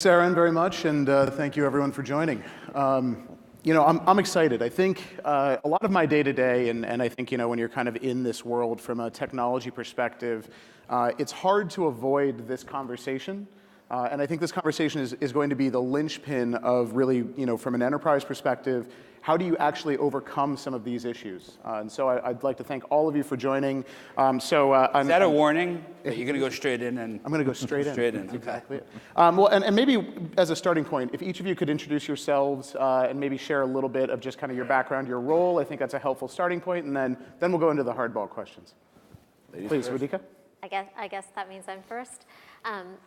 Aaron, very much, and thank you everyone for joining. I'm excited. I think a lot of my day-to-day, and I think when you're kind of in this world from a technology perspective, it's hard to avoid this conversation. And I think this conversation is going to be the linchpin of really, from an enterprise perspective, how do you actually overcome some of these issues? And so I'd like to thank all of you for joining. Is that a warning that you're going to go straight in? I'm going to go straight in. Straight in. That's exactly it. Well, and maybe as a starting point, if each of you could introduce yourselves and maybe share a little bit of just kind of your background, your role, I think that's a helpful starting point, and then we'll go into the hardball questions. Please, Radhika. I guess that means I'm first.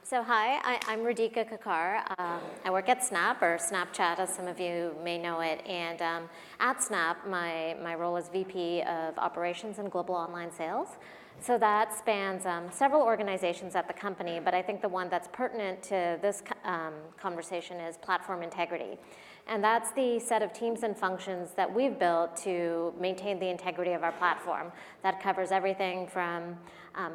So hi, I'm Radhika Kakkar. I work at Snap, or Snapchat, as some of you may know it. And at Snap, my role is VP of Operations and Global Online Sales. So that spans several organizations at the company, but I think the one that's pertinent to this conversation is platform integrity. And that's the set of teams and functions that we've built to maintain the integrity of our platform. That covers everything from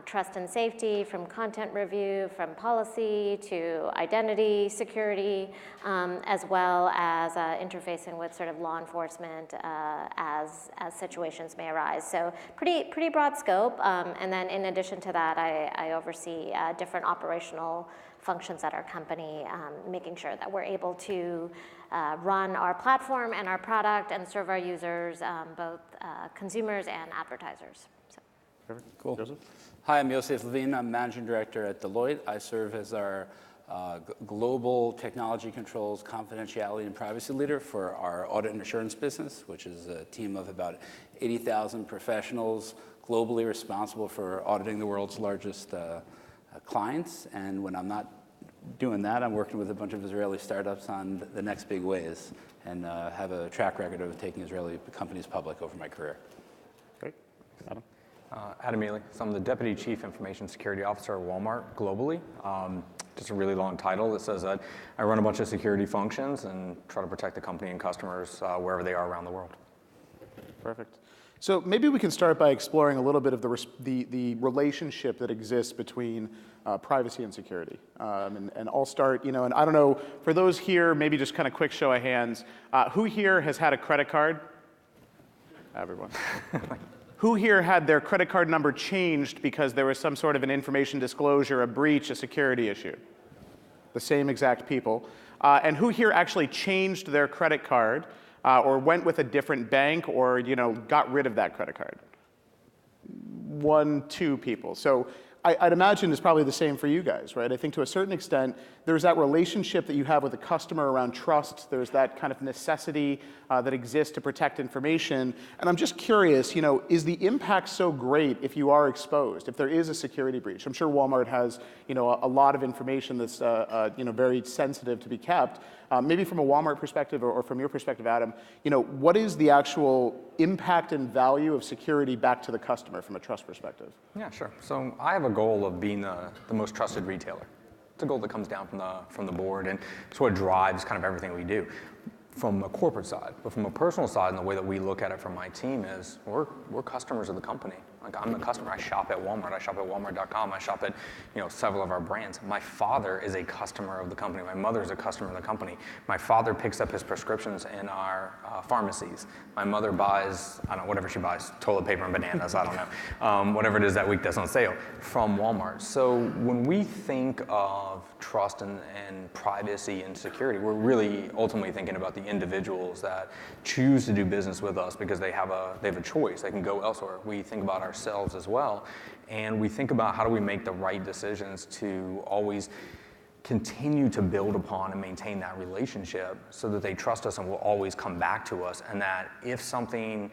trust and safety, from content review, from policy to identity, security, as well as interfacing with sort of law enforcement as situations may arise. So pretty broad scope. And then in addition to that, I oversee different operational functions at our company, making sure that we're able to run our platform and our product and serve our users, both consumers and advertisers. So. Perfect. Cool. Joseph? Hi, I'm Yosef Levine. I'm Managing Director at Deloitte. I serve as our global technology controls, confidentiality, and privacy leader for our audit and assurance business, which is a team of about 80,000 professionals globally responsible for auditing the world's largest clients. And when I'm not doing that, I'm working with a bunch of Israeli startups on the next big ways, and have a track record of taking Israeli companies public over my career. Great. Adam? Adam Ely. So I'm the Deputy Chief Information Security Officer at Walmart globally. Just a really long title that says that I run a bunch of security functions and try to protect the company and customers wherever they are around the world. Perfect. So maybe we can start by exploring a little bit of the relationship that exists between privacy and security. And I'll start, and I don't know, for those here, maybe just kind of quick show of hands, who here has had a credit card? Everyone. Who here had their credit card number changed because there was some sort of an information disclosure, a breach, a security issue? The same exact people. And who here actually changed their credit card or went with a different bank or got rid of that credit card? 1, 2 people. So I'd imagine it's probably the same for you guys, right? I think to a certain extent, there's that relationship that you have with the customer around trust. There's that kind of necessity that exists to protect information. And I'm just curious, is the impact so great if you are exposed, if there is a security breach? I'm sure Walmart has, a lot of information that's, very sensitive to be kept. Maybe from a Walmart perspective or from your perspective, Adam, what is the actual impact and value of security back to the customer from a trust perspective? Yeah, sure. So I have a goal of being the most trusted retailer. It's a goal that comes down from the board, and it's what drives kind of everything we do from a corporate side. But from a personal side, and the way that we look at it from my team is we're customers of the company. Like, I'm the customer. I shop at Walmart. I shop at Walmart.com. I shop at several of our brands. My father is a customer of the company. My mother is a customer of the company. My father picks up his prescriptions in our pharmacies. My mother buys, I don't know, whatever she buys, toilet paper and bananas, I don't know, whatever it is that week that's on sale, from Walmart. So when we think of trust and privacy and security, we're really ultimately thinking about the individuals that choose to do business with us because they have a choice. They can go elsewhere. We think about ourselves as well, and we think about how do we make the right decisions to always continue to build upon and maintain that relationship so that they trust us and will always come back to us, and that if something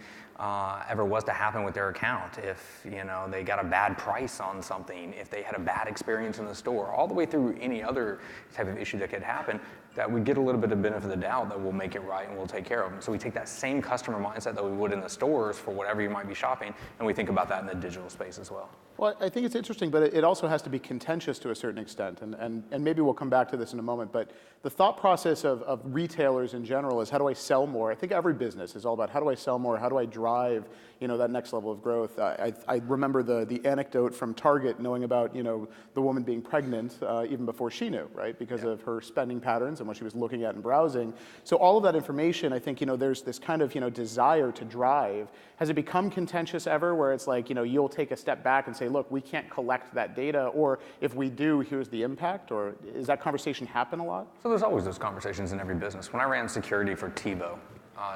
ever was to happen with their account, if they got a bad price on something, if they had a bad experience in the store, all the way through any other type of issue that could happen, that we get a little bit of benefit of the doubt that we'll make it right and we'll take care of them. So we take that same customer mindset that we would in the stores for whatever you might be shopping, and we think about that in the digital space as well. Well, I think it's interesting, but it also has to be contentious to a certain extent, and maybe we'll come back to this in a moment, but the thought process of retailers in general is how do I sell more? I think every business is all about how do I sell more, how do I drive, that next level of growth. I remember the anecdote from Target knowing about, the woman being pregnant even before she knew, right? Because of her spending patterns and what she was looking at and browsing. So all of that information, I think, there's this kind of, desire to drive. Has it become contentious ever where it's like, you'll take a step back and say, look, we can't collect that data, or if we do, here's the impact, or is that conversation happen a lot? So there's always those conversations in every business. When I ran security for TiVo,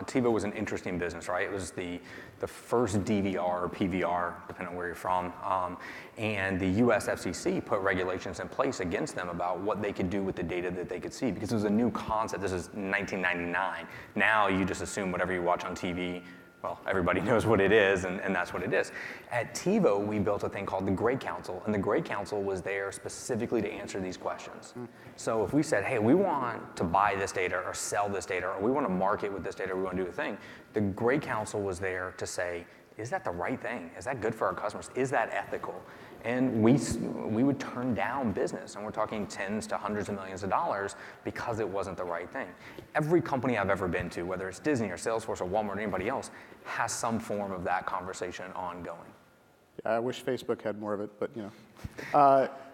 TiVo was an interesting business, right? It was the first DVR or PVR, depending on where you're from, and the US FCC put regulations in place against them about what they could do with the data that they could see, because it was a new concept. This is 1999. Now you just assume whatever you watch on TV, well, everybody knows what it is, and that's what it is. At TiVo, we built a thing called the Gray Council, and the Gray Council was there specifically to answer these questions. So if we said, hey, we want to buy this data or sell this data, or we want to market with this data, or we want to do a thing, the Gray Council was there to say, is that the right thing? Is that good for our customers? Is that ethical? And we would turn down business, and we're talking tens to hundreds of millions of dollars because it wasn't the right thing. Every company I've ever been to, whether it's Disney or Salesforce or Walmart or anybody else, has some form of that conversation ongoing. Yeah, I wish Facebook had more of it, but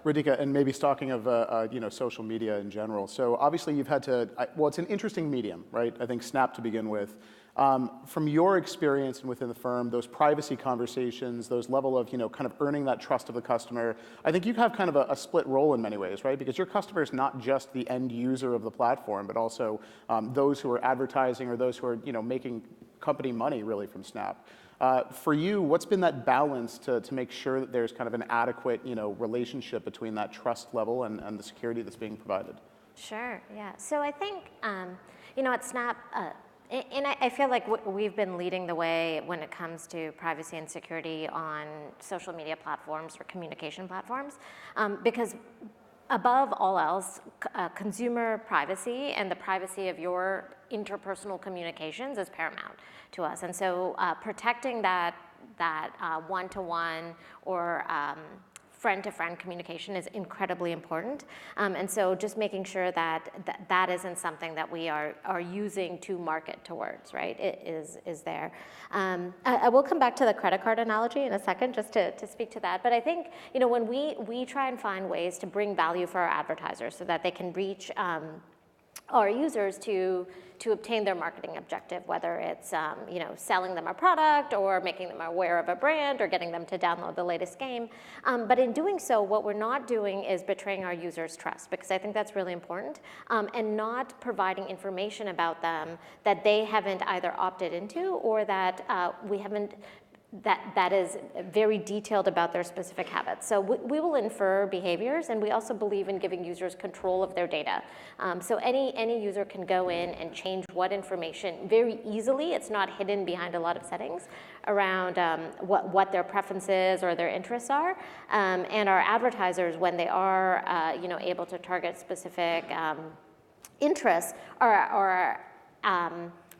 Radhika, and maybe talking of social media in general. So obviously you've had to, well, it's an interesting medium, right? I think Snap to begin with. From your experience and within the firm, those privacy conversations, those level of, kind of earning that trust of the customer, I think you have kind of a split role in many ways, right? Because your customer is not just the end user of the platform, but also those who are advertising or those who are, making company money really from Snap. For you, what's been that balance to make sure that there's kind of an adequate, relationship between that trust level and the security that's being provided? Sure, yeah. So I think, at Snap, and I feel like we've been leading the way when it comes to privacy and security on social media platforms or communication platforms, because above all else, consumer privacy and the privacy of your interpersonal communications is paramount to us. And so protecting that one-to-one or friend-to-friend communication is incredibly important. And so just making sure that isn't something that we are using to market towards, right? It is there. I will come back to the credit card analogy in a second just to speak to that. But I think, when we try and find ways to bring value for our advertisers so that they can reach our users to obtain their marketing objective, whether it's selling them a product or making them aware of a brand or getting them to download the latest game. But in doing so, what we're not doing is betraying our users' trust, because I think that's really important, and not providing information about them that they haven't either opted into or that we haven't that is very detailed about their specific habits. So we will infer behaviors, and we also believe in giving users control of their data. So any user can go in and change what information very easily. It's not hidden behind a lot of settings around what their preferences or their interests are. And our advertisers, when they are able to target specific interests, are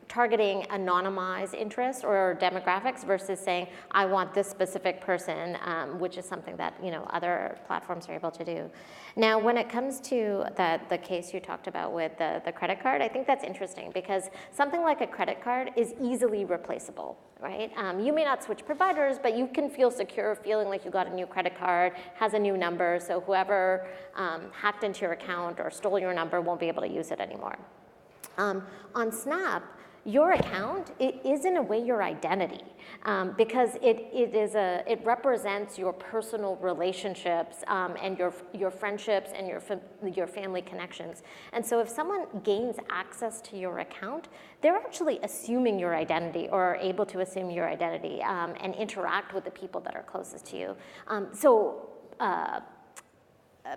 targeting anonymized interests or demographics versus saying, I want this specific person, which is something that other platforms are able to do. Now, when it comes to the case you talked about with the credit card, I think that's interesting because something like a credit card is easily replaceable, right? You may not switch providers, but you can feel secure feeling like you got a new credit card, has a new number, so whoever hacked into your account or stole your number won't be able to use it anymore. On Snap, your account, it is in a way your identity, because it represents your personal relationships and your friendships and your family connections. And so if someone gains access to your account, they're actually assuming your identity or are able to assume your identity and interact with the people that are closest to you.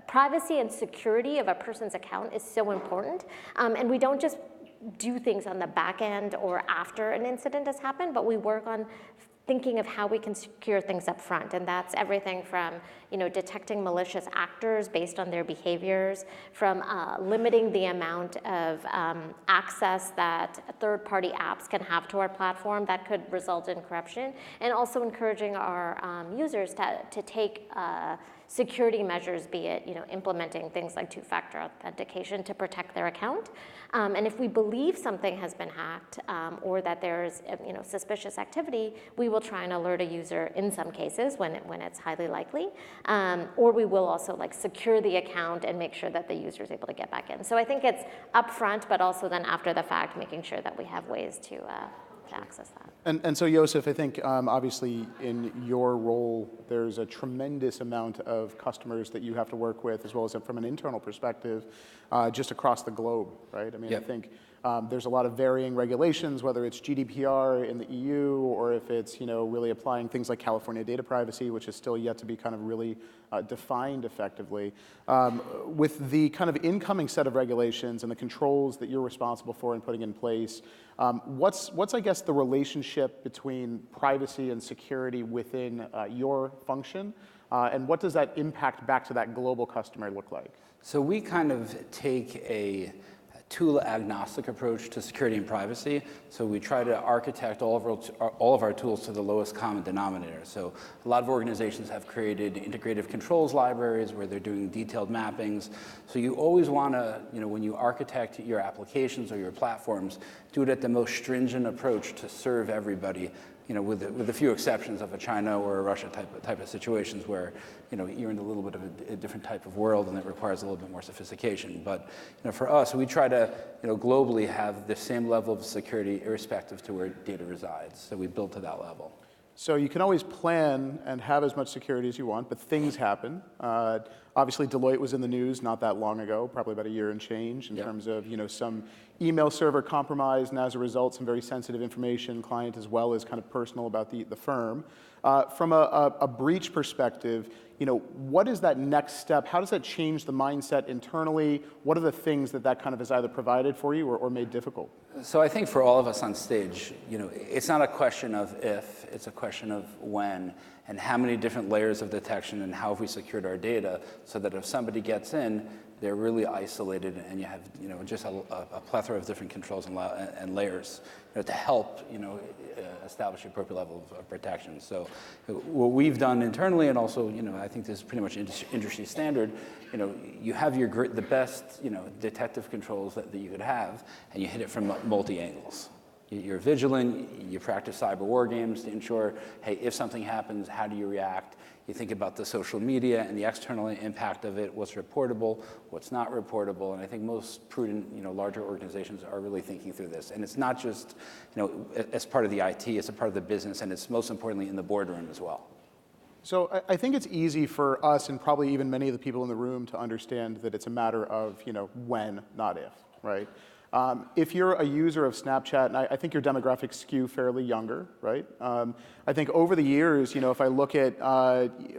Privacy and security of a person's account is so important, and we don't just do things on the back end or after an incident has happened, but we work on thinking of how we can secure things up front. And that's everything from detecting malicious actors based on their behaviors, from limiting the amount of access that third-party apps can have to our platform that could result in corruption, and also encouraging our users to take security measures, be it implementing things like two-factor authentication to protect their account. And if we believe something has been hacked or that there's suspicious activity, we will try and alert a user in some cases when it's highly likely, or we will also secure the account and make sure that the user is able to get back in. So I think it's upfront, but also then after the fact, making sure that we have ways to access that. And so, Yosef, I think obviously in your role, there's a tremendous amount of customers that you have to work with, as well as from an internal perspective, just across the globe, right? I mean, Yep. I think there's a lot of varying regulations, whether it's GDPR in the EU or if it's really applying things like California data privacy, which is still yet to be kind of really defined effectively. With the kind of incoming set of regulations and the controls that you're responsible for and putting in place, what's I guess the relationship between privacy and security within your function, and what does that impact back to that global customer look like? So we kind of take a tool agnostic approach to security and privacy. So we try to architect all of our tools to the lowest common denominator. So a lot of organizations have created integrative controls libraries where they're doing detailed mappings. So you always want to, when you architect your applications or your platforms, do it at the most stringent approach to serve everybody. With a few exceptions of a China or a Russia type of situations where, you're in a little bit of a different type of world and it requires a little bit more sophistication. But, for us, we try to, globally have the same level of security irrespective to where data resides. So we build to that level. So you can always plan and have as much security as you want, but things happen. Obviously, Deloitte was in the news not that long ago, probably about a year and change, in Yep. terms of some email server compromised, and as a result, some very sensitive information, client as well as kind of personal about the firm. From a breach perspective, what is that next step? How does that change the mindset internally? What are the things that kind of has either provided for you or made difficult? So I think for all of us on stage, it's not a question of if, it's a question of when and how many different layers of detection and how have we secured our data so that if somebody gets in, they're really isolated and you have just a plethora of different controls and layers to help establish the appropriate level of protection. So what we've done internally, and also I think this is pretty much industry standard, you have the best detective controls that you could have, and you hit it from multi angles. You're vigilant, you practice cyber war games to ensure, hey, if something happens, how do you react? You think about the social media and the external impact of it, what's reportable, what's not reportable, and I think most prudent, larger organizations are really thinking through this. And it's not just, as part of the IT, it's a part of the business, and it's most importantly in the boardroom as well. So I think it's easy for us and probably even many of the people in the room to understand that it's a matter of, when, not if, right? If you're a user of Snapchat, and I think your demographics skew fairly younger, right? I think over the years, if I look at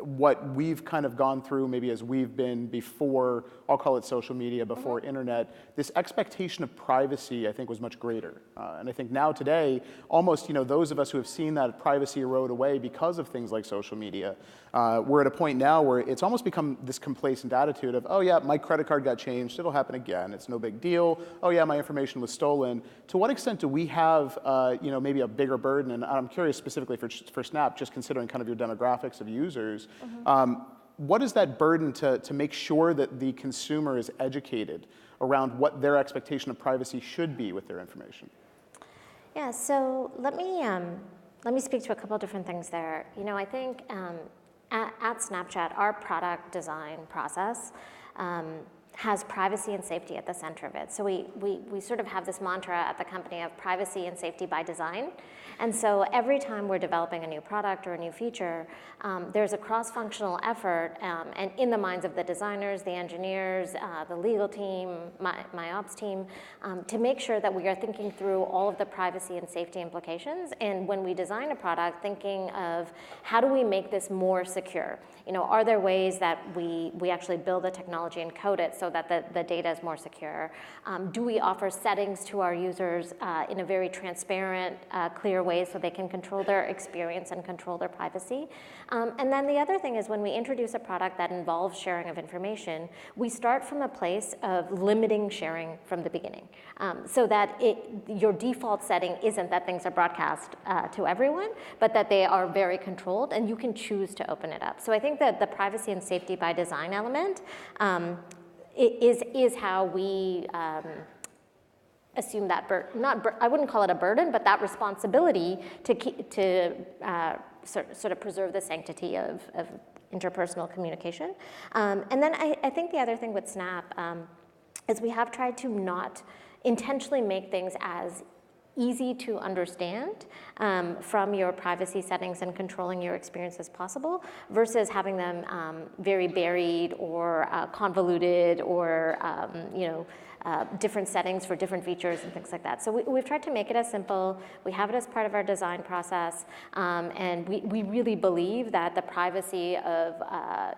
what we've kind of gone through, maybe as we've been before, I'll call it social media, before internet, this expectation of privacy, I think, was much greater. And I think now today, almost, those of us who have seen that privacy erode away because of things like social media, we're at a point now where it's almost become this complacent attitude of, oh yeah, my credit card got changed, it'll happen again, it's no big deal. Oh yeah, my information was stolen. To what extent do we have, maybe a bigger burden? And I'm curious specifically for Snap, just considering kind of your demographics of users. What is that burden to make sure that the consumer is educated around what their expectation of privacy should be with their information? Yeah, so let me speak to a couple of different things there. I think at Snapchat, our product design process has privacy and safety at the center of it. So we sort of have this mantra at the company of privacy and safety by design. And so every time we're developing a new product or a new feature, there's a cross-functional effort and in the minds of the designers, the engineers, the legal team, my ops team, to make sure that we are thinking through all of the privacy and safety implications. And when we design a product, thinking of how do we make this more secure? Are there ways that we actually build the technology and code it so so that the data is more secure? Do we offer settings to our users in a very transparent, clear way so they can control their experience and control their privacy? And then the other thing is when we introduce a product that involves sharing of information, we start from a place of limiting sharing from the beginning, so that your default setting isn't that things are broadcast to everyone, but that they are very controlled and you can choose to open it up. So I think that the privacy and safety by design element is how we assume that I wouldn't call it a burden, but that responsibility to sort of preserve the sanctity of interpersonal communication. And then I think the other thing with Snap is we have tried to not intentionally make things as easy to understand from your privacy settings and controlling your experience as possible versus having them very buried or convoluted or different settings for different features and things like that. So we've tried to make it as simple. We have it as part of our design process, and we really believe that the privacy of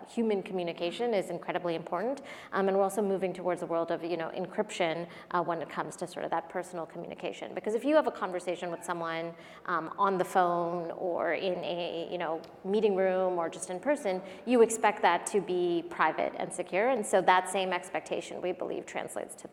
human communication is incredibly important. And we're also moving towards a world of encryption when it comes to sort of that personal communication. Because if you have a conversation with someone on the phone or in a meeting room or just in person, you expect that to be private and secure. And so that same expectation, we believe, translates to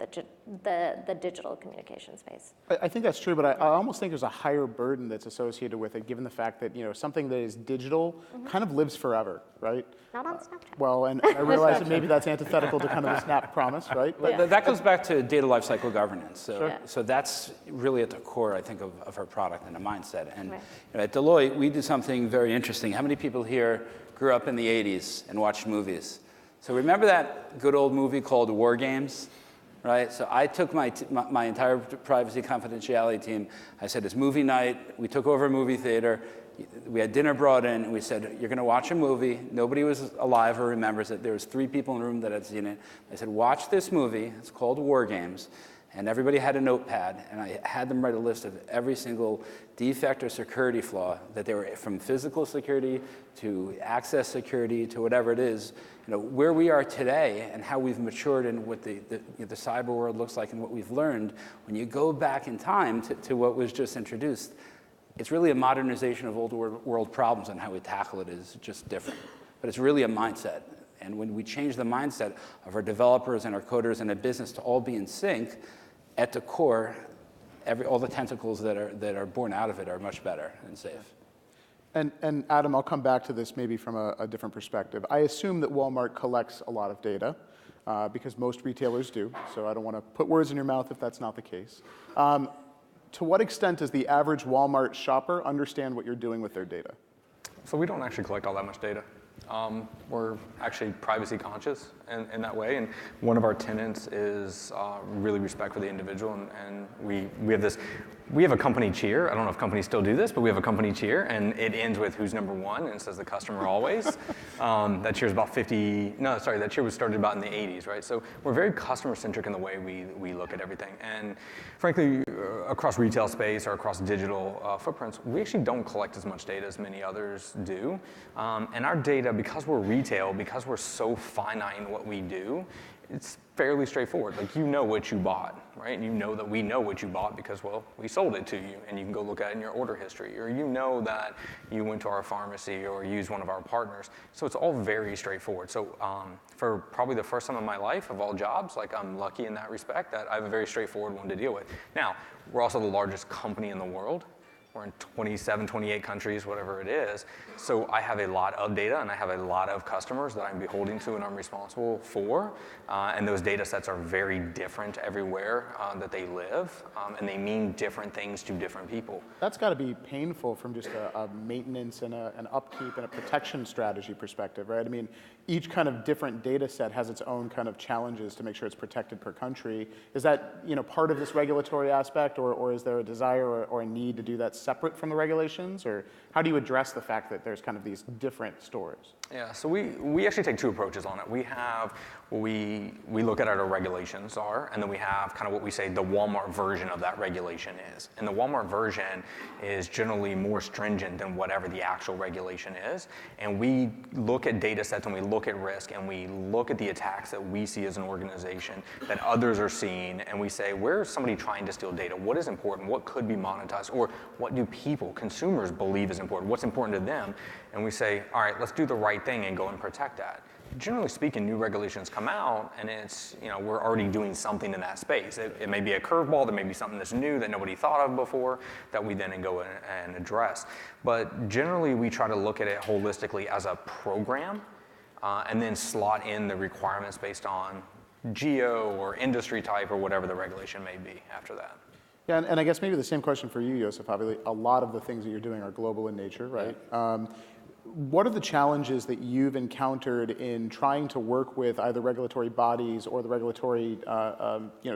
the digital communication space. I think that's true, but I almost think there's a higher burden that's associated with it, given the fact that something that is digital kind of lives forever, right? Not on Snapchat. Well, and I realize that maybe that's antithetical to kind of the Snap promise, right? But that goes back to data lifecycle governance. So, Sure. so that's really at the core, I think, of our product and the mindset. And Right. at Deloitte, we do something very interesting. How many people here grew up in the 80s and watched movies? So remember that good old movie called Wargames? Right, so I took my entire privacy confidentiality team. I said, it's movie night. We took over a movie theater. We had dinner brought in, and we said, you're going to watch a movie. Nobody was alive or remembers it. There was 3 people in the room that had seen it. I said, watch this movie. It's called Wargames. And everybody had a notepad, and I had them write a list of every single defect or security flaw that they were, from physical security to access security to whatever it is, where we are today and how we've matured and what the cyber world looks like and what we've learned. When you go back in time to what was just introduced, it's really a modernization of old world problems, and how we tackle it is just different. But it's really a mindset. And when we change the mindset of our developers and our coders and a business to all be in sync, at the core, all the tentacles that are born out of it are much better and safe. And Adam, I'll come back to this maybe from a different perspective. I assume that Walmart collects a lot of data because most retailers do. So I don't want to put words in your mouth if that's not the case. To what extent does the average Walmart shopper understand what you're doing with their data? So we don't actually collect all that much data. We're actually privacy conscious in that way, and one of our tenets is really respect for the individual, and we have a company cheer. I don't know if companies still do this, but we have a company cheer, and it ends with who's number one, and it says the customer always. That cheer is about that cheer was started about in the 80s, right? So we're very customer centric in the way we look at everything, and frankly, across retail space or across digital footprints, we actually don't collect as much data as many others do, and our data, because we're retail, because we're so finite in what we do, it's fairly straightforward. Like, what you bought, right? You know that we know what you bought because, well, we sold it to you, and you can go look at it in your order history, or that you went to our pharmacy or used one of our partners. So it's all very straightforward. So for probably the first time in my life of all jobs, I'm lucky in that respect that I have a very straightforward one to deal with. Now, we're also the largest company in the world. We're in 27, 28 countries, whatever it is. So I have a lot of data, and I have a lot of customers that I'm beholden to and I'm responsible for. And those data sets are very different everywhere that they live, and they mean different things to different people. That's got to be painful from just a maintenance and an upkeep and a protection strategy perspective, right? I mean, each kind of different data set has its own kind of challenges to make sure it's protected per country. Is that part of this regulatory aspect, or is there a desire or a need to do that separate from the regulations? Or how do you address the fact that there's kind of these different stores? Yeah, so we actually take two approaches on it. We have what we look at our regulations are, and then we have kind of what we say the Walmart version of that regulation is. And the Walmart version is generally more stringent than whatever the actual regulation is. And we look at data sets and we look at risk and we look at the attacks that we see as an organization that others are seeing, and we say, where is somebody trying to steal data? What is important? What could be monetized? Or what do people, consumers, believe is important? What's important to them? And we say, all right, let's do the right thing and go and protect that. Generally speaking, new regulations come out and it's, we're already doing something in that space. It may be a curveball, there may be something that's new that nobody thought of before that we then go and address. But generally we try to look at it holistically as a program and then slot in the requirements based on geo or industry type or whatever the regulation may be after that. Yeah, and I guess maybe the same question for you, Yosef. Obviously, a lot of the things that you're doing are global in nature, right? Yeah. What are the challenges that you've encountered in trying to work with either regulatory bodies or the regulatory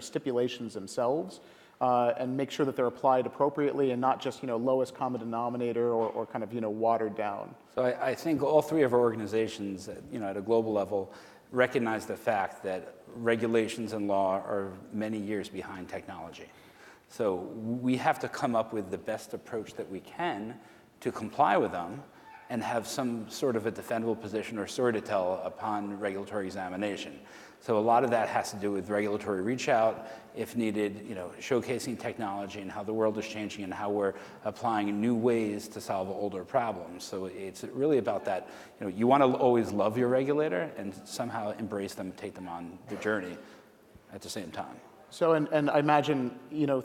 stipulations themselves and make sure that they're applied appropriately and not just lowest common denominator or kind of watered down? So I think all three of our organizations at a global level recognize the fact that regulations and law are many years behind technology. So we have to come up with the best approach that we can to comply with them and have some sort of a defendable position or story to tell upon regulatory examination. So a lot of that has to do with regulatory reach out, if needed, showcasing technology and how the world is changing and how we're applying new ways to solve older problems. So it's really about that, you want to always love your regulator and somehow embrace them, take them on the journey at the same time. So, and I imagine,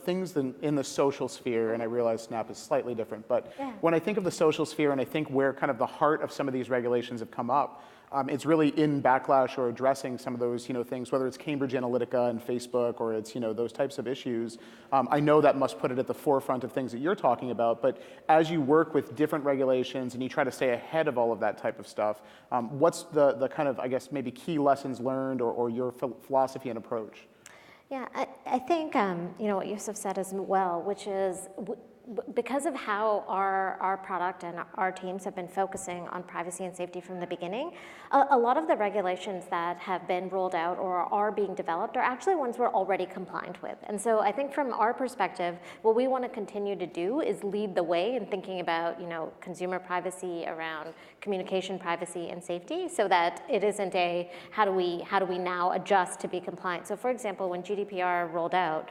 things in the social sphere, and I realize Snap is slightly different, but yeah. When I think of the social sphere and I think where kind of the heart of some of these regulations have come up, it's really in backlash or addressing some of those, things, whether it's Cambridge Analytica and Facebook or it's, those types of issues. I know that must put it at the forefront of things that you're talking about, but as you work with different regulations and you try to stay ahead of all of that type of stuff, what's the kind of, I guess, maybe key lessons learned or your philosophy and approach? Yeah, I think what Yosef said as well, which is because of how our product and our teams have been focusing on privacy and safety from the beginning, a lot of the regulations that have been rolled out or are being developed are actually ones we're already compliant with. And so I think from our perspective, what we want to continue to do is lead the way in thinking about consumer privacy around communication privacy and safety, so that it isn't a how do we now adjust to be compliant. So for example, when GDPR rolled out,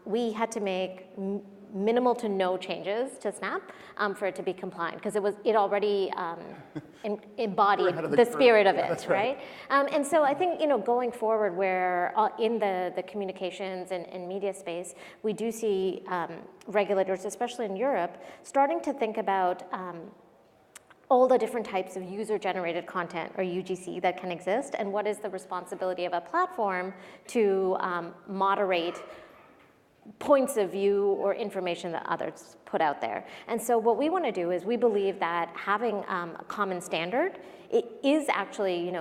we had to make minimal to no changes to Snap for it to be compliant, because it already embodied the spirit of it, that's right? And so I think going forward, where in the communications and media space, we do see regulators, especially in Europe, starting to think about all the different types of user-generated content, or UGC, that can exist, and what is the responsibility of a platform to moderate points of view or information that others put out there. And so what we want to do is we believe that having a common standard is actually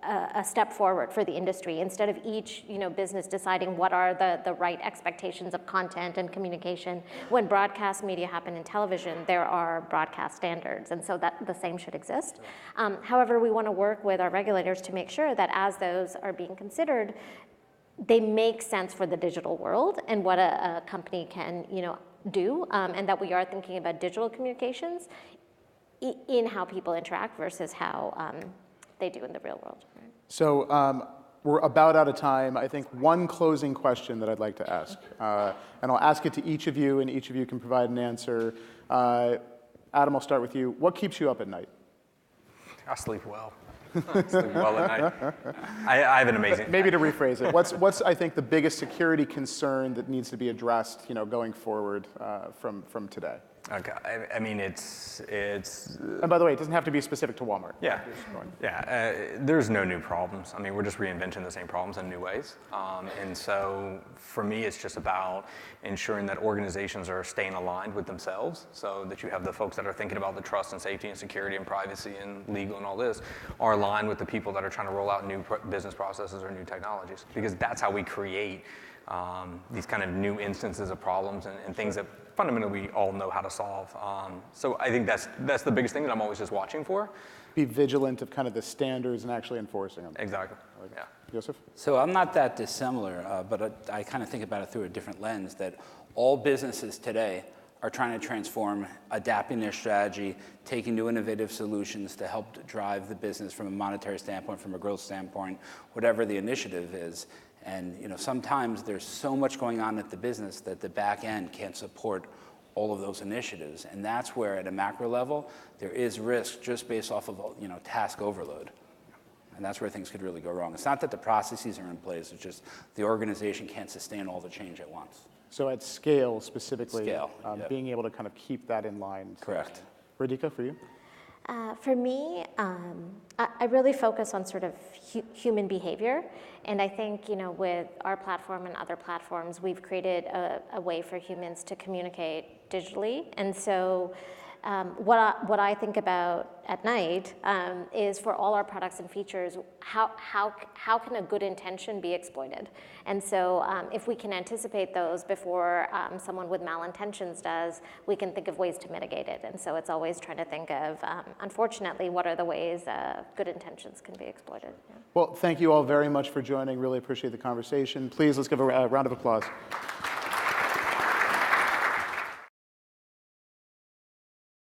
a step forward for the industry, instead of each business deciding what are the right expectations of content and communication. When broadcast media happen in television, there are broadcast standards, and so that the same should exist. However, we want to work with our regulators to make sure that as those are being considered, they make sense for the digital world and what a company can do, and that we are thinking about digital communications in how people interact versus how they do in the real world. So we're about out of time. I think one closing question that I'd like to ask, and I'll ask it to each of you, and each of you can provide an answer. Adam, I'll start with you. What keeps you up at night? I sleep well. Sleep well at night. I have an amazing. Maybe to rephrase it, what's I think the biggest security concern that needs to be addressed, going forward from today? Okay, I mean it's. And by the way, it doesn't have to be specific to Walmart. Yeah, there's no new problems. I mean, we're just reinventing the same problems in new ways. And so for me, it's just about ensuring that organizations are staying aligned with themselves, so that you have the folks that are thinking about the trust and safety and security and privacy and legal and all this are aligned with the people that are trying to roll out new business processes or new technologies, because that's how we create these kind of new instances of problems and things that fundamentally we all know how to solve. So I think that's the biggest thing that I'm always just watching for. be vigilant of kind of the standards and actually enforcing them. Exactly. Yeah. Yosef? So I'm not that dissimilar, but I kind of think about it through a different lens, that all businesses today are trying to transform, adapting their strategy, taking new innovative solutions to help drive the business from a monetary standpoint, from a growth standpoint, whatever the initiative is. And sometimes there's so much going on at the business that the back end can't support all of those initiatives. And that's where, at a macro level, there is risk just based off of task overload. And that's where things could really go wrong. It's not that the processes are in place, it's just the organization can't sustain all the change at once. So at scale specifically, Scale, being able to kind of keep that in line. Correct. Radhika, for you? For me, I really focus on sort of human behavior. And I think, with our platform and other platforms, we've created a way for humans to communicate digitally. And so what I think about at night is, for all our products and features, how can a good intention be exploited? And so if we can anticipate those before someone with malintentions does, we can think of ways to mitigate it. And so it's always trying to think of, unfortunately, what are the ways good intentions can be exploited. Yeah. Well, thank you all very much for joining. Really appreciate the conversation. Please, let's give a round of applause.